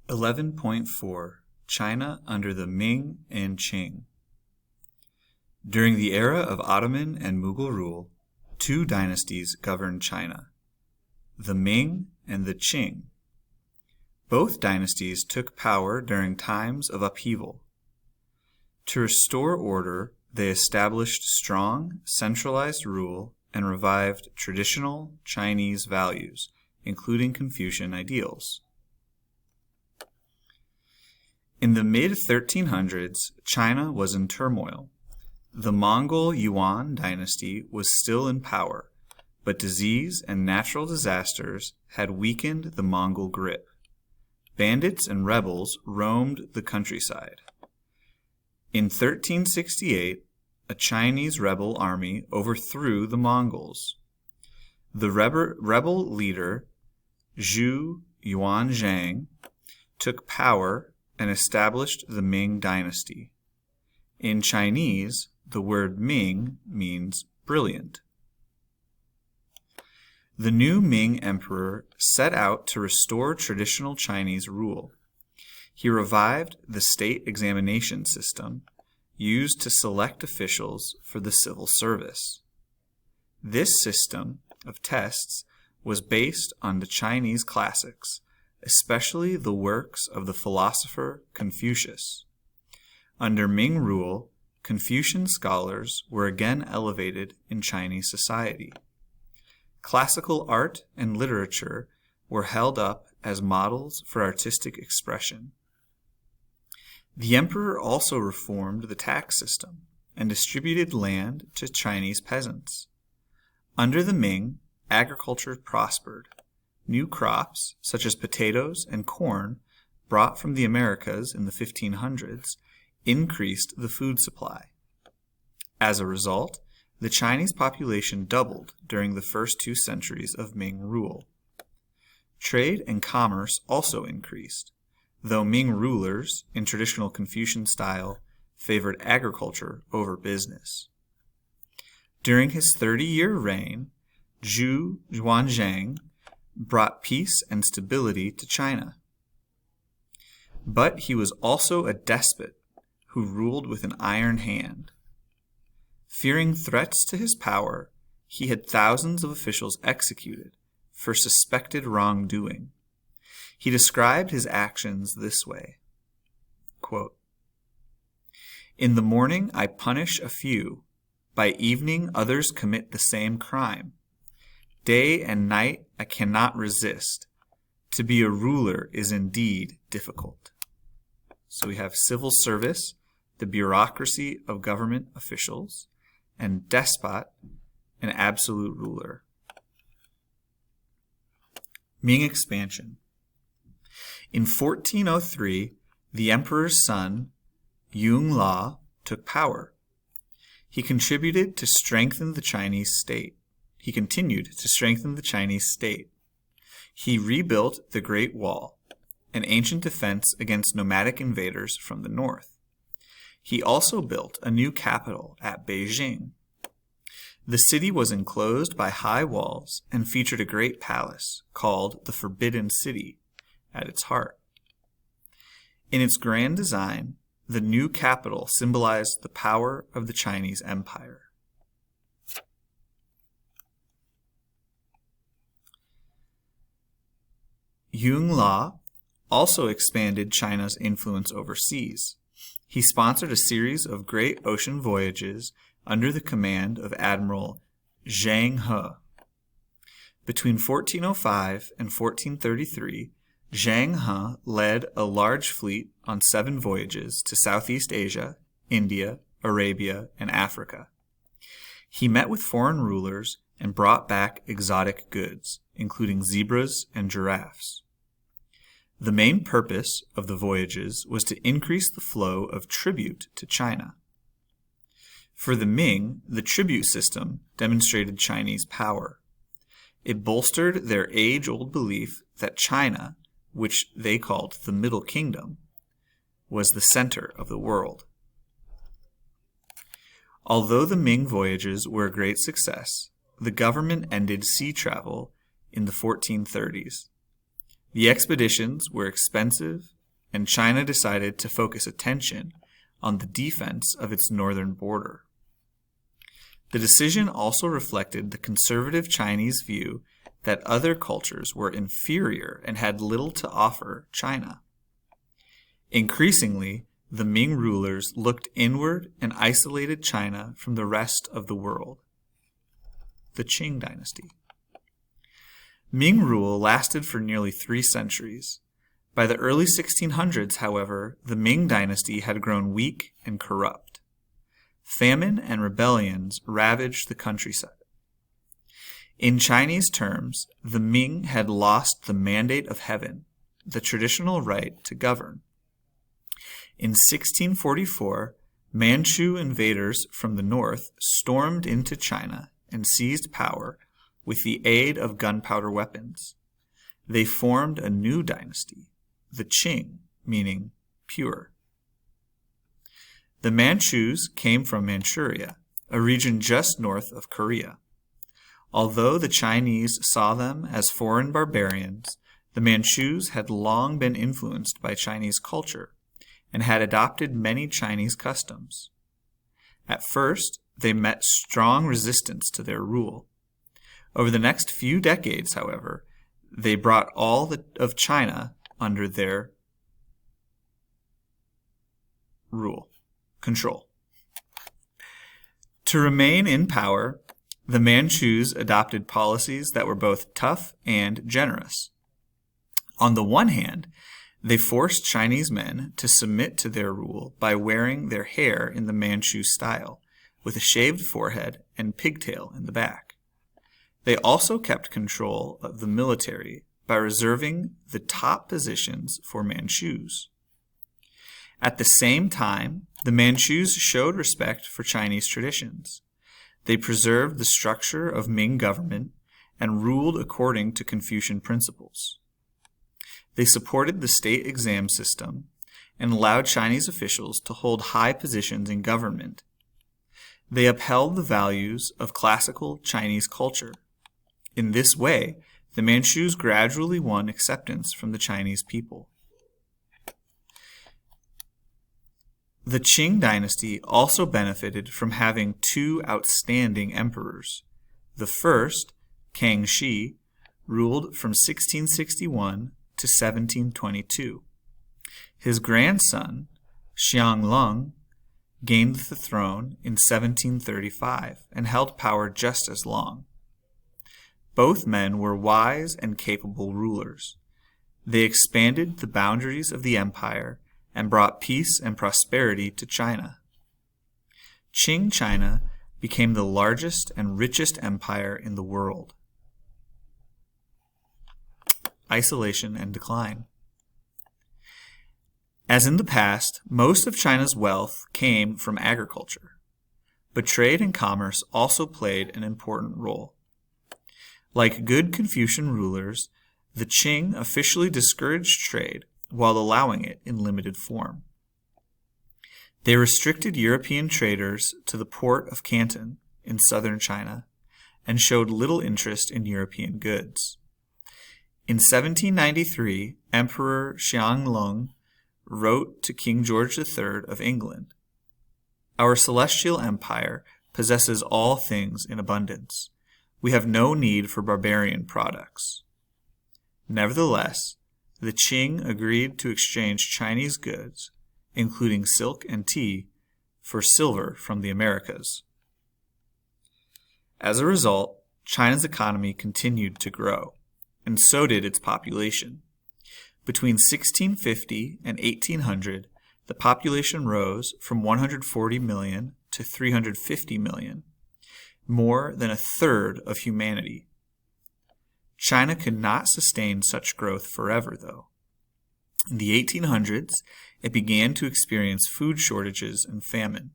11.4 China under the Ming and Qing. During the era of Ottoman and Mughal rule, two dynasties governed China, the Ming and the Qing. Both dynasties took power during times of upheaval. To restore order, they established strong, centralized rule and revived traditional Chinese values, including Confucian ideals. In the mid-1300s, China was in turmoil. The Mongol Yuan dynasty was still in power, but disease and natural disasters had weakened the Mongol grip. Bandits and rebels roamed the countryside. In 1368, a Chinese rebel army overthrew the Mongols. The rebel leader, Zhu Yuanzhang, took power and established the Ming dynasty. In Chinese, the word Ming means brilliant. The new Ming emperor set out to restore traditional Chinese rule. He revived the state examination system used to select officials for the civil service. This system of tests was based on the Chinese classics, especially the works of the philosopher Confucius. Under Ming rule, Confucian scholars were again elevated in Chinese society. Classical art and literature were held up as models for artistic expression. The emperor also reformed the tax system and distributed land to Chinese peasants. Under the Ming, agriculture prospered. New crops, such as potatoes and corn, brought from the Americas in the 1500s, increased the food supply. As a result, the Chinese population doubled during the first 2 centuries of Ming rule. Trade and commerce also increased, though Ming rulers, in traditional Confucian style, favored agriculture over business. During his 30-year reign, Zhu Yuanzhang brought peace and stability to China. But he was also a despot who ruled with an iron hand. Fearing threats to his power, he had thousands of officials executed for suspected wrongdoing. He described his actions this way, quote, "In the morning I punish a few, by evening others commit the same crime. Day and night I cannot resist. To be a ruler is indeed difficult." So we have civil service, the bureaucracy of government officials, and despot, an absolute ruler. Ming Expansion. In 1403, the emperor's son, Yongle, took power. He continued to strengthen the Chinese state. He rebuilt the Great Wall, an ancient defense against nomadic invaders from the north. He also built a new capital at Beijing. The city was enclosed by high walls and featured a great palace called the Forbidden City at its heart. In its grand design, the new capital symbolized the power of the Chinese Empire. Yongle also expanded China's influence overseas. He sponsored a series of great ocean voyages under the command of Admiral Zhang He. Between 1405 and 1433, Zhang He led a large fleet on 7 voyages to Southeast Asia, India, Arabia, and Africa. He met with foreign rulers and brought back exotic goods, including zebras and giraffes. The main purpose of the voyages was to increase the flow of tribute to China. For the Ming, the tribute system demonstrated Chinese power. It bolstered their age-old belief that China, which they called the Middle Kingdom, was the center of the world. Although the Ming voyages were a great success, the government ended sea travel in the 1430s. The expeditions were expensive and China decided to focus attention on the defense of its northern border. The decision also reflected the conservative Chinese view that other cultures were inferior and had little to offer China. Increasingly, the Ming rulers looked inward and isolated China from the rest of the world. The Qing dynasty. Ming rule lasted for nearly 3 centuries. By the early 1600s, however, the Ming dynasty had grown weak and corrupt. Famine and rebellions ravaged the countryside. In Chinese terms, the Ming had lost the mandate of heaven, the traditional right to govern. In 1644, Manchu invaders from the north stormed into China and seized power with the aid of gunpowder weapons. They formed a new dynasty, the Qing, meaning pure. The Manchus came from Manchuria, a region just north of Korea. Although the Chinese saw them as foreign barbarians, the Manchus had long been influenced by Chinese culture and had adopted many Chinese customs. At first, they met strong resistance to their rule. Over the next few decades, however, they brought all of China under their control. To remain in power, the Manchus adopted policies that were both tough and generous. On the one hand, they forced Chinese men to submit to their rule by wearing their hair in the Manchu style, with a shaved forehead and pigtail in the back. They also kept control of the military by reserving the top positions for Manchus. At the same time, the Manchus showed respect for Chinese traditions. They preserved the structure of Ming government and ruled according to Confucian principles. They supported the state exam system and allowed Chinese officials to hold high positions in government. They upheld the values of classical Chinese culture. In this way, the Manchus gradually won acceptance from the Chinese people. The Qing dynasty also benefited from having 2 outstanding emperors. The first, Kangxi, ruled from 1661 to 1722. His grandson, Xianglong, gained the throne in 1735 and held power just as long. Both men were wise and capable rulers. They expanded the boundaries of the empire and brought peace and prosperity to China. Qing China became the largest and richest empire in the world. Isolation and decline. As in the past, most of China's wealth came from agriculture, but trade and commerce also played an important role. Like good Confucian rulers, the Qing officially discouraged trade while allowing it in limited form. They restricted European traders to the port of Canton in southern China and showed little interest in European goods. In 1793, Emperor Xianglong wrote to King George III of England, "Our celestial empire possesses all things in abundance. We have no need for barbarian products." Nevertheless, the Qing agreed to exchange Chinese goods, including silk and tea, for silver from the Americas. As a result, China's economy continued to grow, and so did its population. Between 1650 and 1800, the population rose from 140 million to 350 million, more than a third of humanity. China could not sustain such growth forever, though. In the 1800s, it began to experience food shortages and famine.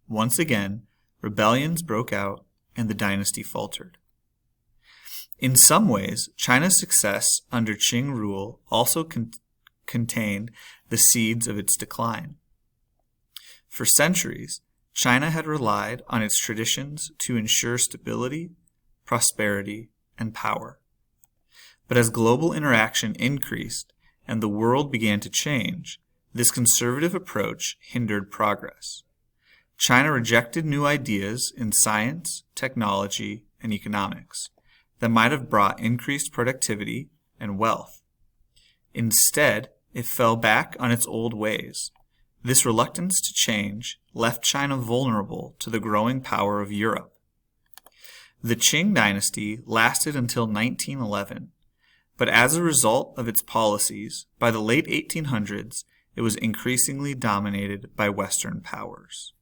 Once again, rebellions broke out and the dynasty faltered. In some ways, China's success under Qing rule also contained the seeds of its decline. For centuries, China had relied on its traditions to ensure stability, prosperity, and power. But as global interaction increased and the world began to change, this conservative approach hindered progress. China rejected new ideas in science, technology, and economics that might have brought increased productivity and wealth. Instead, it fell back on its old ways. This reluctance to change left China vulnerable to the growing power of Europe. The Qing dynasty lasted until 1911, but as a result of its policies, by the late 1800s, it was increasingly dominated by Western powers.